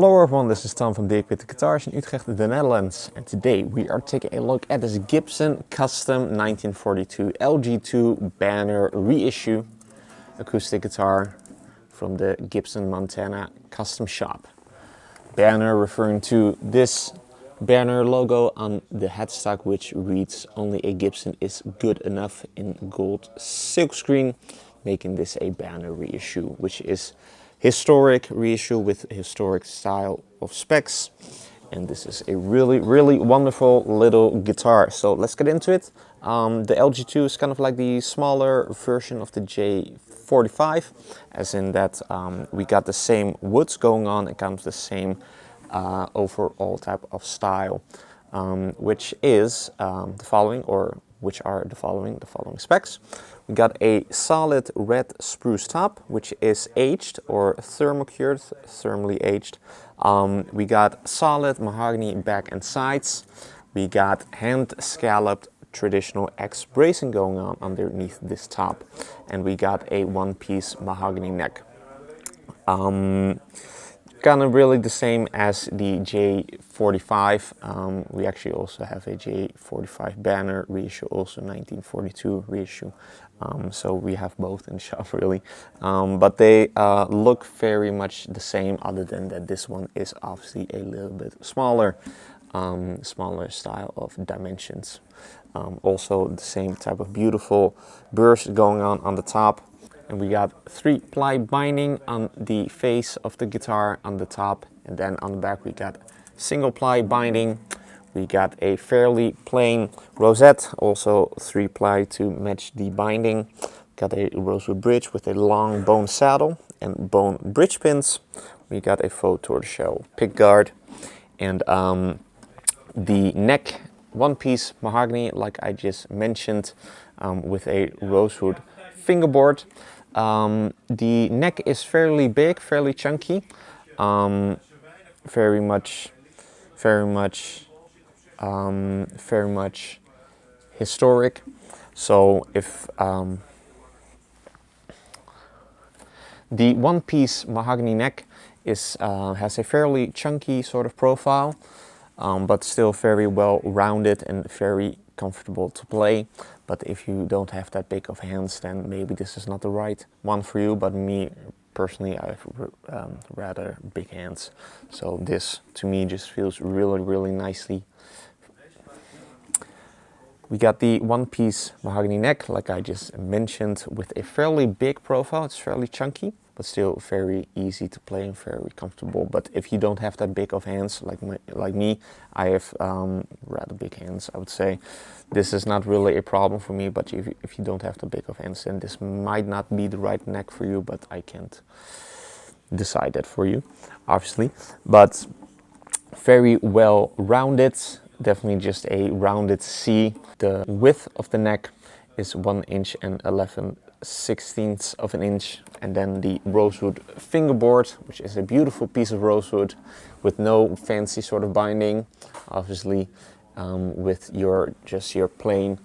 Hello everyone, this is Tom from Dirk Witte Guitars in Utrecht, the Netherlands. And today we are taking a look at this Gibson custom 1942 LG-2 banner reissue acoustic guitar from the Gibson Montana custom shop. Banner referring to this banner logo on the headstock, which reads "Only a Gibson is good enough" in gold silkscreen, making this a banner reissue, which is historic reissue with historic style of specs. And this is a really wonderful little guitar. So let's get into it. The LG-2 is kind of like the smaller version of the J45, as in that we got the same woods going on. It comes the same overall type of style, which is the following, or which are the following specs. We got a solid red spruce top, which is aged or thermocured, thermally aged. We got solid mahogany back and sides. We got hand scalloped traditional X bracing going on underneath this top, and we got a one-piece mahogany neck. Kind of really the same as the J45. We actually also have a J45 banner reissue, also 1942 reissue. So we have both in the shop really. But they look very much the same, other than that this one is obviously a little bit smaller, smaller style of dimensions. Also the same type of beautiful burst going on the top. And we got 3-ply binding on the face of the guitar on the top, and then on the back we got single-ply binding. We got a fairly plain rosette, also 3-ply to match the binding. Got a rosewood bridge with a long bone saddle and bone bridge pins. We got a faux tortoiseshell pickguard, and the neck, one-piece mahogany, like I just mentioned, with a rosewood fingerboard. The neck is fairly big, fairly chunky, very much historic. So if the one-piece mahogany neck is has a fairly chunky sort of profile, but still very well rounded and very comfortable to play. But if you don't have that big of hands, then maybe this is not the right one for you. But me personally, I have rather big hands, so this to me just feels really nicely. We got the one-piece mahogany neck, like I just mentioned, with a fairly big profile. It's fairly chunky, but still very easy to play and very comfortable. But if you don't have that big of hands, like me, I have rather big hands, I would say. This is not really a problem for me, but if you don't have the big of hands, then this might not be the right neck for you, but I can't decide that for you, obviously. But very well rounded, definitely just a rounded C. The width of the neck is 1 inch and 11/16 of an inch, and then the rosewood fingerboard, which is a beautiful piece of rosewood with no fancy sort of binding, obviously, with your plain.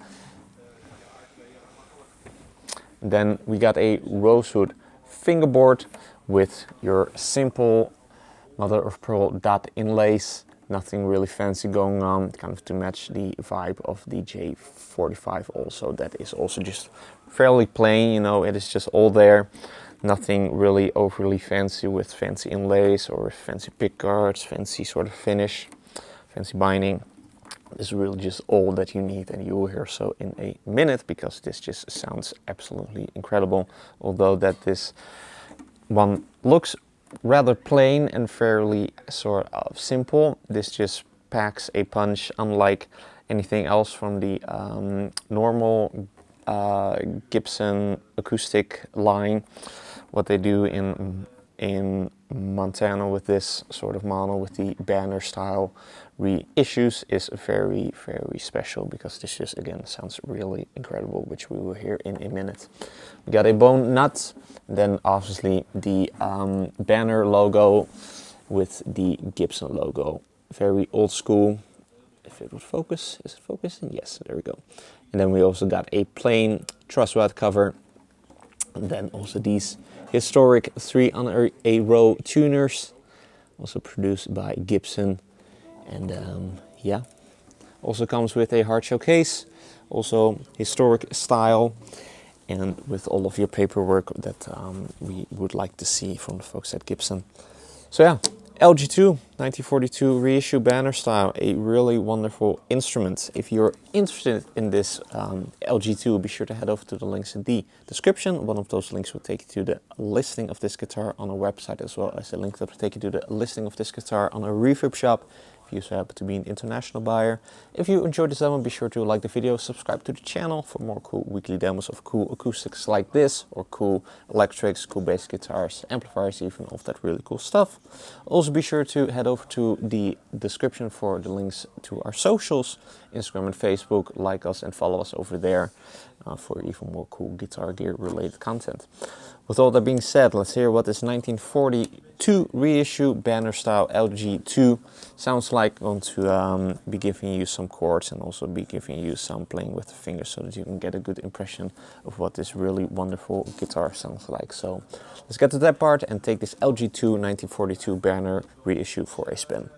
Then we got a rosewood fingerboard with your simple mother of pearl dot inlays. Nothing really fancy going on, kind of to match the vibe of the J45 also. That is also just fairly plain, you know, it is just all there. Nothing really overly fancy with fancy inlays or fancy pickguards, fancy sort of finish, fancy binding. This is really just all that you need, and you will hear so in a minute, because this just sounds absolutely incredible. Although that this one looks rather plain and fairly sort of simple, this just packs a punch unlike anything else from the normal Gibson acoustic line. What they do in Montana with this sort of model, with the banner style reissues, is very special, because this just again sounds really incredible, which we will hear in a minute. We got a bone nut, then obviously the banner logo with the Gibson logo, very old school. If it would focus, is it focusing? Yes, there we go. And then we also got a plain truss rod cover, and then also these historic 3 on a row tuners also produced by Gibson. And yeah, also comes with a hard shell case, also historic style, and with all of your paperwork that we would like to see from the folks at Gibson. So yeah, LG-2 1942 reissue banner style, a really wonderful instrument. If you're interested in this LG-2, be sure to head over to the links in the description. One of those links will take you to the listing of this guitar on our website, as well as a link that will take you to the listing of this guitar on our refurb shop, if you so happen to be an international buyer. If you enjoyed this demo, be sure to like the video, subscribe to the channel for more cool weekly demos of cool acoustics like this, or cool electrics, cool bass guitars, amplifiers, even all of that really cool stuff. Also be sure to head over to the description for the links to our socials, Instagram and Facebook. Like us and follow us over there for even more cool guitar gear related content. With all that being said, let's hear what this 1942 reissue banner style LG-2 sounds like. I'm going to be giving you some chords and also be giving you some playing with the fingers so that you can get a good impression of what this really wonderful guitar sounds like. So let's get to that part and take this LG-2 1942 banner reissue for a spin.